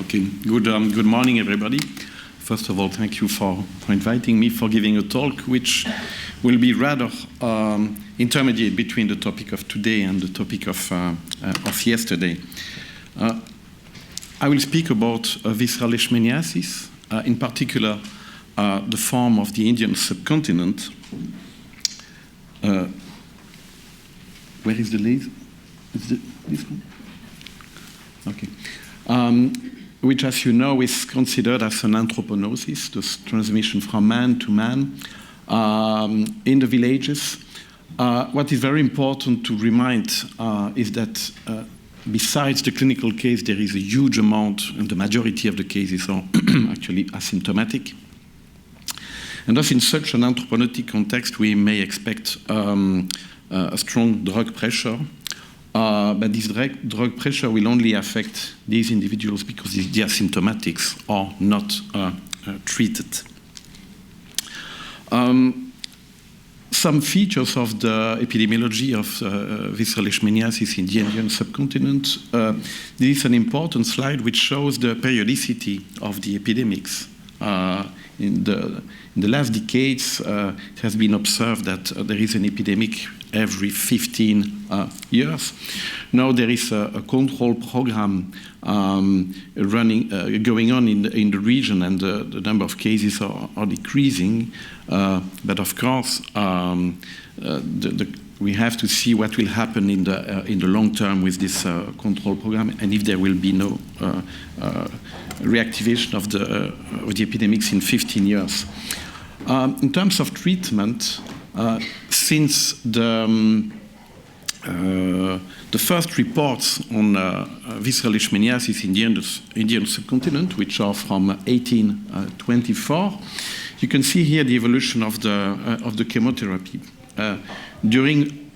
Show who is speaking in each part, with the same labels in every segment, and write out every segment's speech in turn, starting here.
Speaker 1: Okay. Good morning, everybody. First of all, thank you for inviting me, for giving a talk, which will be rather intermediate between the topic of today and the topic of yesterday. I will speak about visceral leishmaniasis, in particular the form of the Indian subcontinent. Where is the laser? Is this one? Okay. Which, as you know, is considered as an anthroponosis, the transmission from man to man in the villages. What is very important to remind is that besides the clinical case, there is a huge amount, and the majority of the cases are actually asymptomatic. And thus, in such an anthroponotic context, we may expect a strong drug pressure. But this drug pressure will only affect these individuals because the asymptomatics are not treated. Some features of the epidemiology of visceral leishmaniasis in the Indian subcontinent. This is an important slide which shows the periodicity of the epidemics. In the last decades, it has been observed that there is an epidemic every 15 years. Now there is a control program going on in the region, and the number of cases are decreasing. But of course, we have to see what will happen in the long term with this control program, and if there will be no reactivation of the epidemics in 15 years. In terms of treatment, since the first reports on visceral leishmaniasis in the Indian subcontinent, which are from 1824, you can see here the evolution of the chemotherapy. During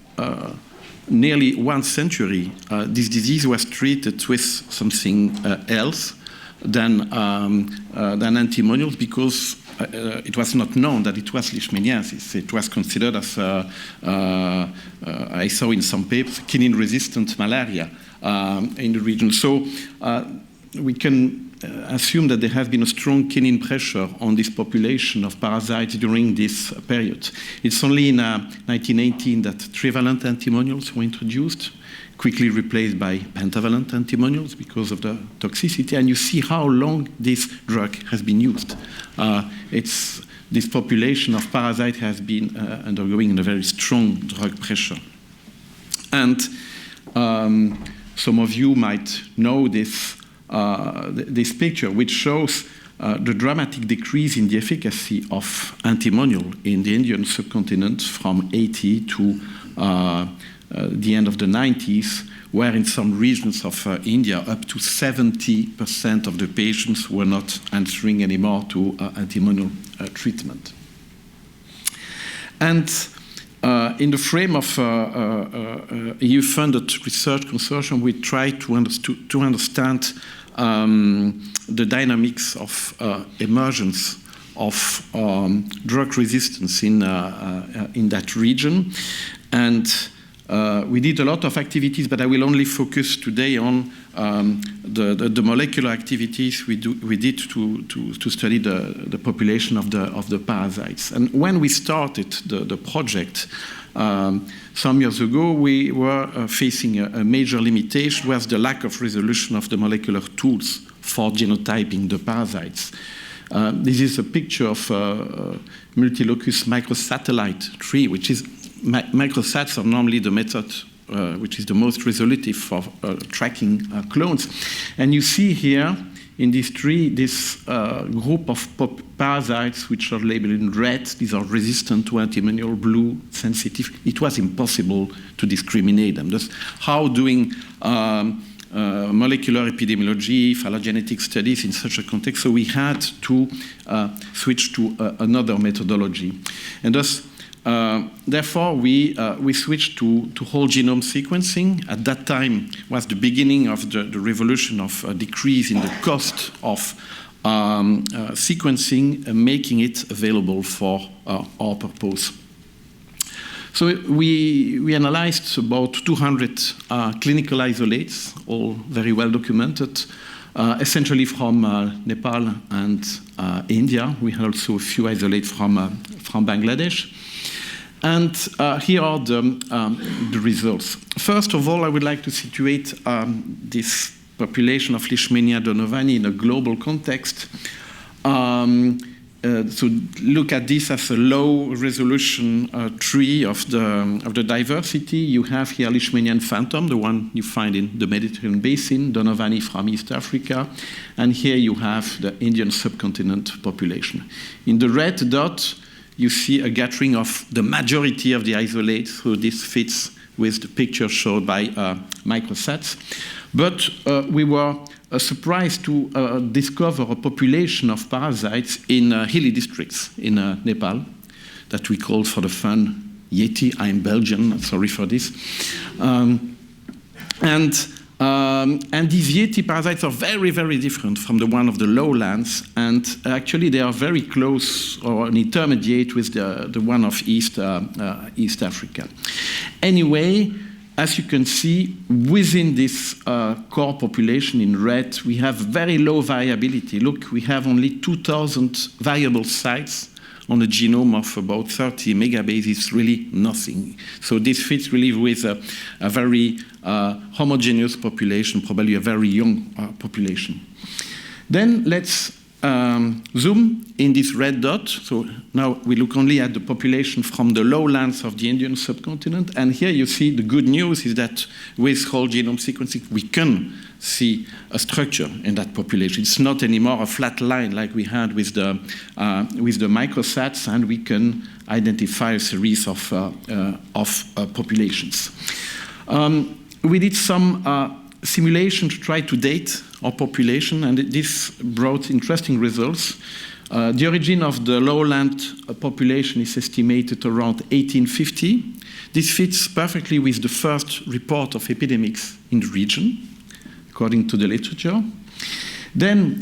Speaker 1: nearly 1 century, this disease was treated with something else than antimonials, because it was not known that it was leishmaniasis. It was considered as, I saw in some papers, quinine-resistant malaria in the region. So we can assume that there has been a strong quinine pressure on this population of parasites during this period. It's only in 1918 that trivalent antimonials were introduced, quickly replaced by pentavalent antimonials because of the toxicity. And you see how long this drug has been used. This population of parasite has been undergoing a very strong drug pressure. And some of you might know this picture, which shows the dramatic decrease in the efficacy of antimonial in the Indian subcontinent from 80 to the end of the 90s, where in some regions of India, up to 70% of the patients were not answering anymore to antimonial treatment. And in the frame of EU-funded research consortium, we try to understand the dynamics of emergence of drug resistance in that region. And we did a lot of activities, but I will only focus today on the molecular activities we did to study the population of the parasites. And when we started the project some years ago, we were facing a major limitation, was the lack of resolution of the molecular tools for genotyping the parasites. This is a picture of multilocus microsatellite tree, which is microsats are normally the method which is the most resolutive for tracking clones. And you see here in this tree this group of parasites which are labeled in red. These are resistant to antimonial, blue, sensitive. It was impossible to discriminate them. That's how doing molecular epidemiology, phylogenetic studies in such a context. So we had to switch to another methodology. And thus, therefore, we switched to whole genome sequencing. At that time was the beginning of the revolution of a decrease in the cost of sequencing, making it available for our purpose. So we analyzed about 200 clinical isolates, all very well documented, essentially from Nepal and India. We had also a few isolates from Bangladesh. And here are the results. First of all, I would like to situate this population of Leishmania Donovani in a global context. So look at this as a low-resolution tree of the diversity. You have here Leishmanian phantom, the one you find in the Mediterranean basin, Donovani from East Africa, and here you have the Indian subcontinent population. In the red dot, you see a gathering of the majority of the isolates, so this fits with the picture showed by microsats. But we were surprised to discover a population of parasites in hilly districts in Nepal that we call for the fun Yeti. I'm Belgian, sorry for this. And these Yeti parasites are very, very different from the one of the lowlands, and actually they are very close or an intermediate with the one of East Africa. Anyway, as you can see, within this core population in red, we have very low variability. Look, we have only 2,000 viable sites on a genome of about 30 megabases. It's really nothing. So this fits really with a very homogeneous population, probably a very young population. Then let's zoom in this red dot. So now we look only at the population from the lowlands of the Indian subcontinent. And here you see the good news is that with whole genome sequencing, we can see a structure in that population. It's not anymore a flat line like we had with the microsats, and we can identify a series of populations. We did some simulation to try to date our population, and this brought interesting results. The origin of the lowland population is estimated around 1850. This fits perfectly with the first report of epidemics in the region, according to the literature. Then,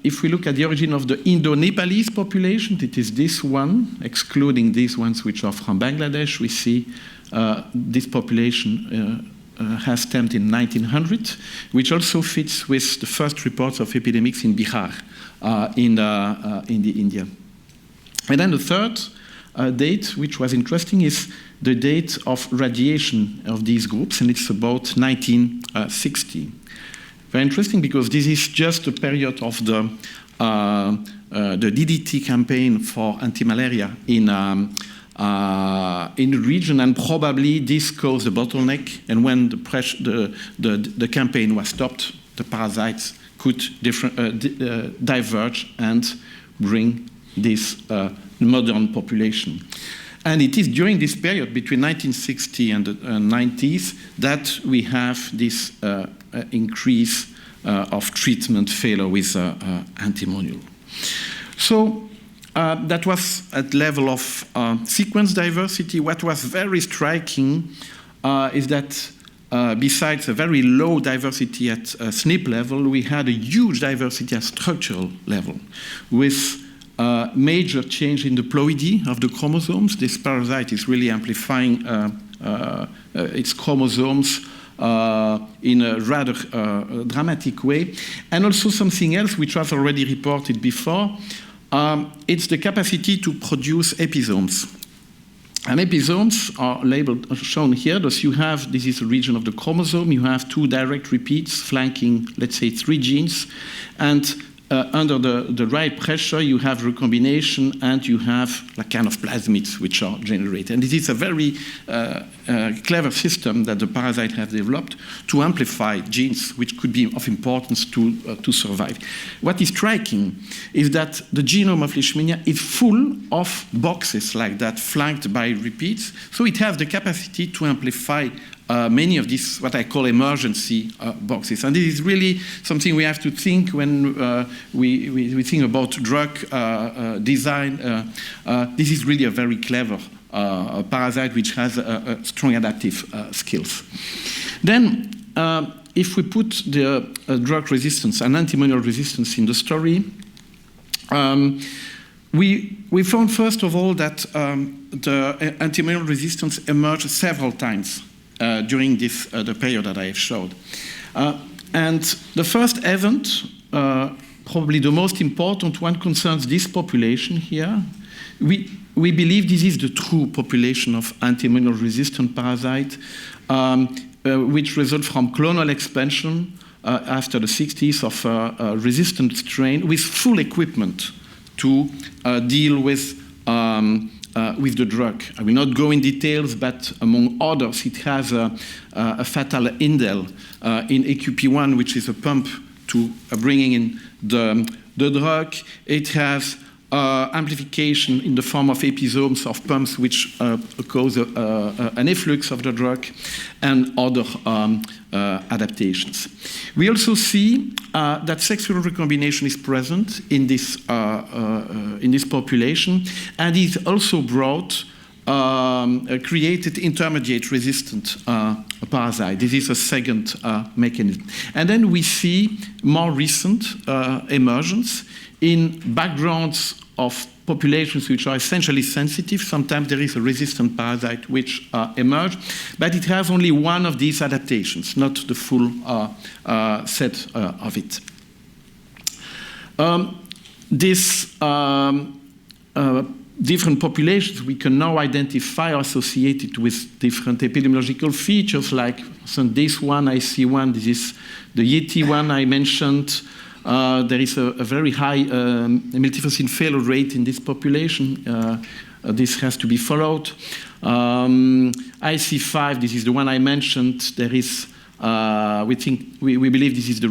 Speaker 1: if we look at the origin of the Indo-Nepalese population, it is this one, excluding these ones which are from Bangladesh. We see this population has stemmed in 1900, which also fits with the first reports of epidemics in Bihar, in India. And then the third date, which was interesting, is the date of radiation of these groups, and it's about 1960. Very interesting because this is just a period of the DDT campaign for anti-malaria in the region, and probably this caused a bottleneck. And when the campaign was stopped, the parasites could diverge and bring this modern population. And it is during this period, between 1960 and the 90s, that we have this increase of treatment failure with antimonial. So that was at level of sequence diversity. What was very striking is that besides a very low diversity at SNP level, we had a huge diversity at structural level, with major change in the ploidy of the chromosomes. This parasite is really amplifying its chromosomes in a rather dramatic way. And also something else which was already reported before, it's the capacity to produce episomes. And episomes are labeled, shown here. Thus you have, this is a region of the chromosome, you have 2 direct repeats flanking, let's say, 3 genes, and under the right pressure, you have recombination, and you have like kind of plasmids which are generated. And this is a very clever system that the parasite has developed to amplify genes which could be of importance to survive. What is striking is that the genome of Leishmania is full of boxes like that, flanked by repeats. So it has the capacity to amplify many of these, what I call emergency boxes. And this is really something we have to think when we think about drug design. This is really a very clever parasite which has strong adaptive skills. Then, if we put the drug resistance and antimonial resistance in the story, we found, first of all, that the antimonial resistance emerged several times during this, the period that I have showed. And the first event, probably the most important one, concerns this population here. We believe this is the true population of antimicrobial-resistant parasite, which result from clonal expansion after the 60s of a resistant strain with full equipment to deal with the drug. I will not go in details, but among others, it has a fatal indel in AQP1, which is a pump to bringing in the drug. It has amplification in the form of episomes of pumps which cause an efflux of the drug, and other adaptations. We also see that sexual recombination is present in this population, and is also brought created intermediate resistant parasite. This is a second mechanism. And then we see more recent emergence in backgrounds of populations which are essentially sensitive. Sometimes there is a resistant parasite which emerge, but it has only one of these adaptations, not the full set of it. Different populations we can now identify are associated with different epidemiological features, like this one, IC1, this is the Yeti one I mentioned. There is a very high miltefosine failure rate in this population. This has to be followed. IC5, this is the one I mentioned. There is, we believe this is the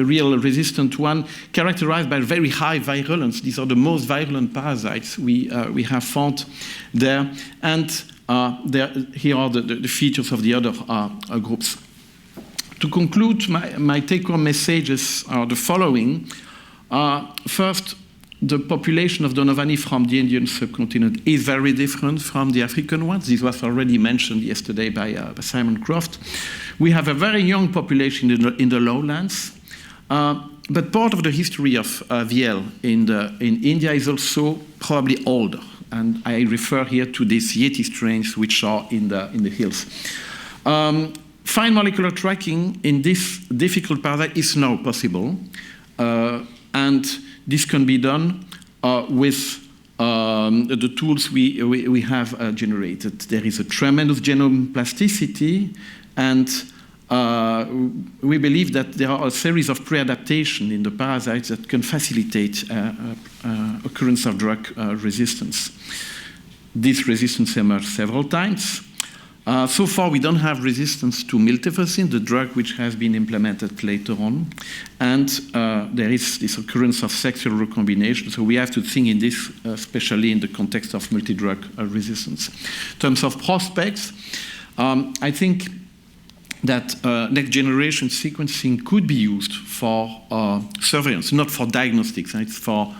Speaker 1: real resistant one, characterized by very high virulence. These are the most virulent parasites we have found there. And here are the features of the other groups. To conclude, my take-home messages are the following. First, the population of Donovani from the Indian subcontinent is very different from the African ones. This was already mentioned yesterday by Simon Croft. We have a very young population in the lowlands, but part of the history of VL in India is also probably older, and I refer here to these Yeti strains which are in the hills. Fine molecular tracking in this difficult parasite is now possible, and this can be done with the tools we have generated. There is a tremendous genome plasticity, and we believe that there are a series of pre-adaptation in the parasites that can facilitate occurrence of drug resistance. This resistance emerged several times. So far, we don't have resistance to miltefosine, the drug which has been implemented later on. And there is this occurrence of sexual recombination. So we have to think in this, especially in the context of multi-drug resistance. In terms of prospects, I think that next generation sequencing could be used for surveillance, not for diagnostics. It's for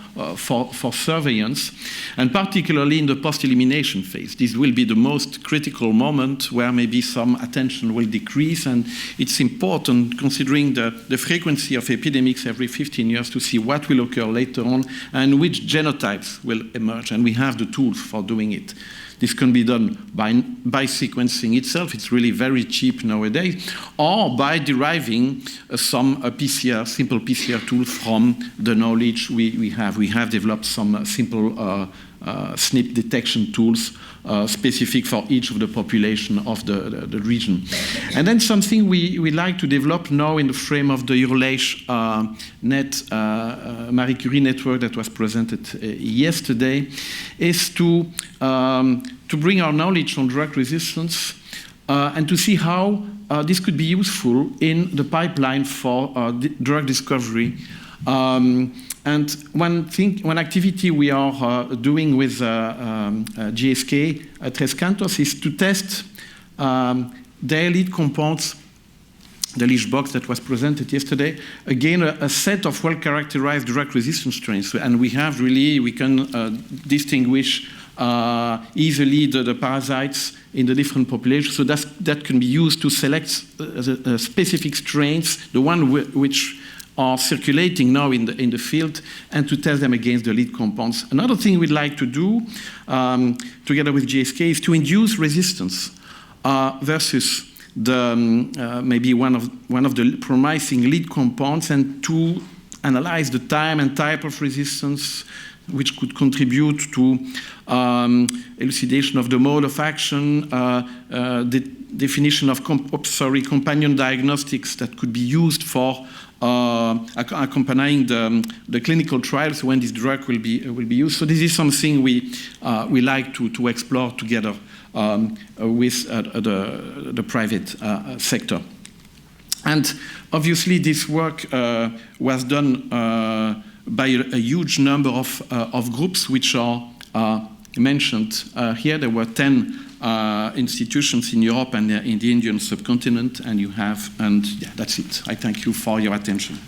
Speaker 1: surveillance, and particularly in the post-elimination phase. This will be the most critical moment where maybe some attention will decrease, and it's important, considering the frequency of epidemics every 15 years, to see what will occur later on and which genotypes will emerge, and we have the tools for doing it. This can be done by sequencing itself. It's really very cheap nowadays, or by deriving some simple PCR tool from the knowledge we have. We have developed some simple SNP detection tools specific for each of the population of the region. And then something we like to develop now in the frame of the EURLAISH Marie Curie network that was presented yesterday is to bring our knowledge on drug resistance and to see how this could be useful in the pipeline for drug discovery. And one activity we are doing with GSK at Tres Cantos is to test their lead compounds, the leash box that was presented yesterday, again, a set of well-characterized drug resistance strains. And we can distinguish easily the parasites in the different populations. So that can be used to select specific strains, the one which are circulating now in the field, and to test them against the lead compounds. Another thing we'd like to do together with GSK is to induce resistance versus maybe one of the promising lead compounds, and to analyze the time and type of resistance which could contribute to elucidation of the mode of action, the definition of companion diagnostics that could be used for accompanying the clinical trials when this drug will be used. So this is something we like to explore together with the private sector. And obviously this work was done by a huge number of groups which are mentioned here. There were 10 institutions in Europe and in the Indian subcontinent, and you have, and yeah, that's it. I thank you for your attention.